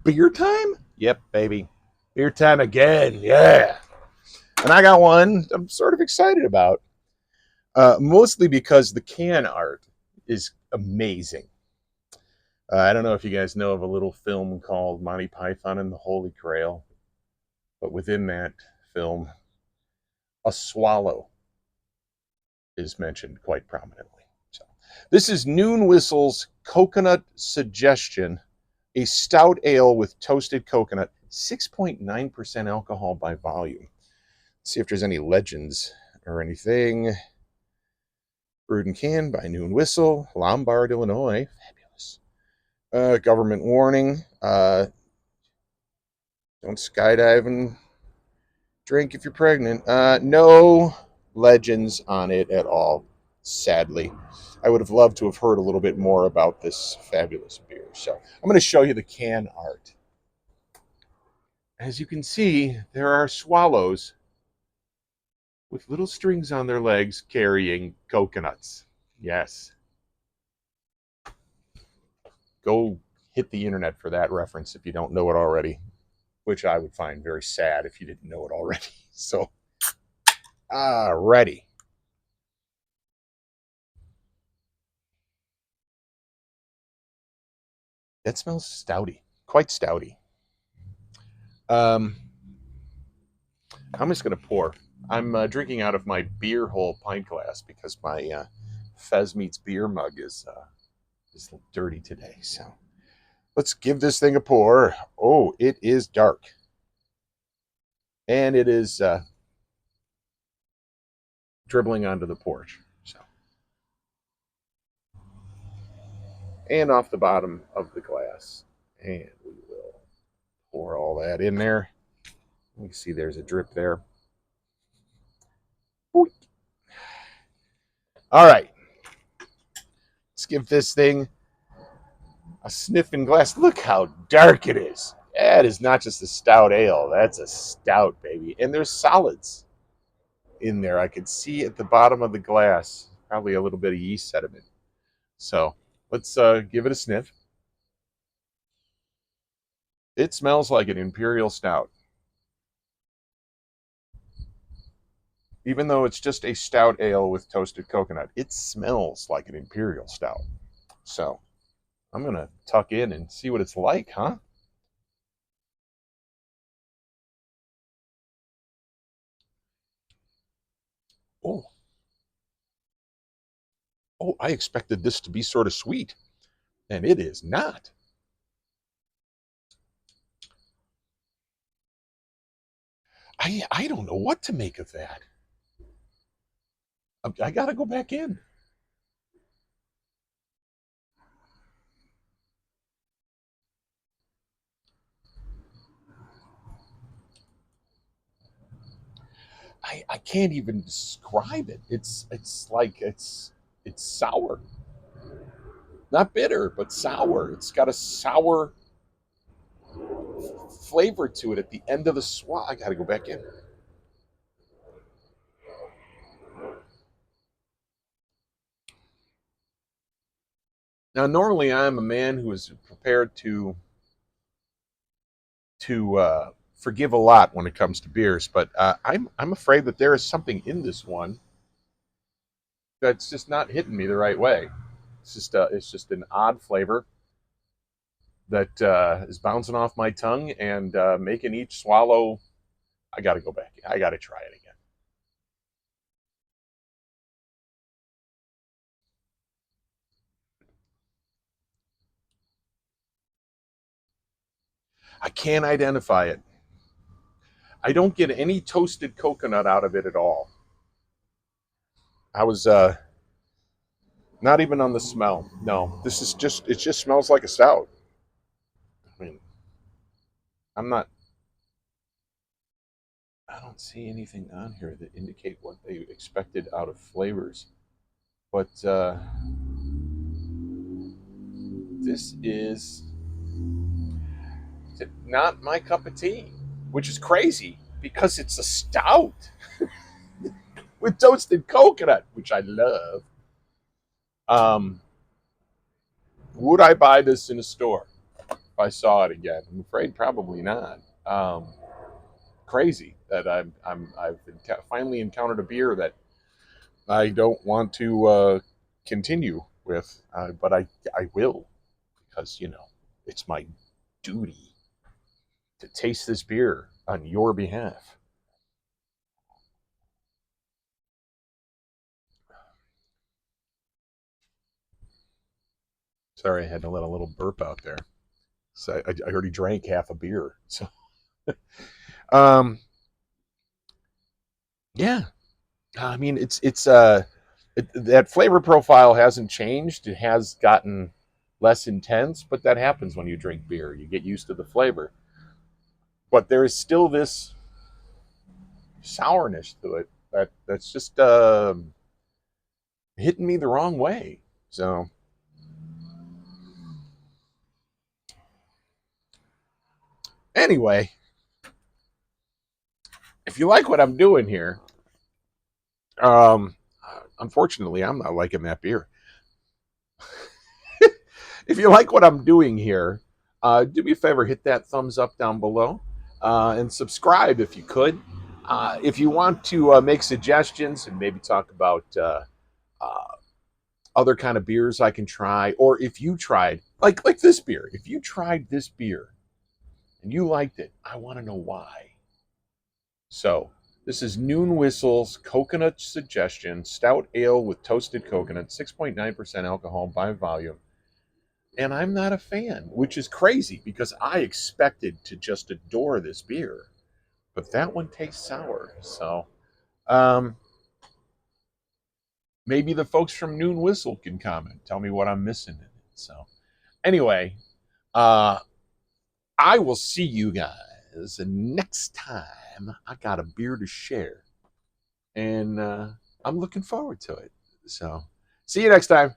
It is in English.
Beer time? Yep, baby. Beer time again. Yeah. And I got one I'm sort of excited about, mostly because the can art is amazing. I don't know if you guys know of a little film called Monty Python and the Holy Grail, but within that film, a swallow is mentioned quite prominently. So, this is Noon Whistle's Coconut Suggestion, a stout ale with toasted coconut, 6.9% alcohol by volume. Let's see if there's any legends or anything. Brewed and canned by Noon Whistle, Lombard, Illinois. Fabulous. Government warning. Don't skydive and drink if you're pregnant. No legends on it at all, sadly. I would have loved to have heard a little bit more about this fabulous beer. So I'm going to show you the can art. As you can see, there are swallows with little strings on their legs carrying coconuts. Yes. Go hit the internet for that reference if you don't know it already, which I would find very sad if you didn't know it already. So, ready. That smells stouty, quite stouty. I'm just going to pour. I'm drinking out of my beer hole pint glass because my Fez Meets beer mug is dirty today. So let's give this thing a pour. Oh, it is dark. And it is dribbling onto the porch. So, and off the bottom of the glass. And we will pour all that in there. You can see there's a drip there. All right. Let's give this thing a sniffing glass. Look how dark it is. That is not just a stout ale. That's a stout, baby. And there's solids in there. I could see at the bottom of the glass probably a little bit of yeast sediment. So let's give it a sniff. It smells like an imperial stout. Even though it's just a stout ale with toasted coconut, it smells like an imperial stout. So I'm going to tuck in and see what it's like, huh? Oh, oh, I expected this to be sort of sweet, and it is not. I don't know what to make of that. I got to go back in. I can't even describe it. It's like it's sour, not bitter, but sour. It's got a sour flavor to it at the end of the swat. I got to go back in. Now, normally I'm a man who is prepared to forgive a lot when it comes to beers, but I'm afraid that there is something in this one that's just not hitting me the right way. It's just an odd flavor that is bouncing off my tongue and making each swallow. I got to go back. I got to try it again. I can't identify it. I don't get any toasted coconut out of it at all. I was not even on the smell. No, this is just it just smells like a stout. I mean, I'm not. I don't see anything on here that indicate what they expected out of flavors, but this is not my cup of tea, which is crazy because it's a stout with toasted coconut, which I love. Um, would I buy this in a store? I saw it again. I'm afraid probably not. Crazy that I've finally encountered a beer that I don't want to continue with, but I will, because it's my duty to taste this beer on your behalf. Sorry, I had to let a little burp out there. So I already drank half a beer. So, um, yeah, I mean that flavor profile hasn't changed. It has gotten less intense, but that happens when you drink beer. You get used to the flavor, but there is still this sourness to it that's just hitting me the wrong way. So anyway, if you like what I'm doing here, um, unfortunately, I'm not liking that beer. If you like what I'm doing here, do me a favor, hit that thumbs up down below, and subscribe if you could. If you want to make suggestions and maybe talk about uh, other kind of beers I can try, or if you tried like this beer, if you tried this beer and you liked it, I want to know why. So this is Noon Whistle's Coconut Suggestion Stout Ale with Toasted Coconut, 6.9% alcohol by volume. And I'm not a fan, which is crazy because I expected to just adore this beer. But that one tastes sour. So um, maybe the folks from Noon Whistle can comment, tell me what I'm missing in it. So anyway, uh, I will see you guys next time. I got a beer to share, and I'm looking forward to it. So see you next time.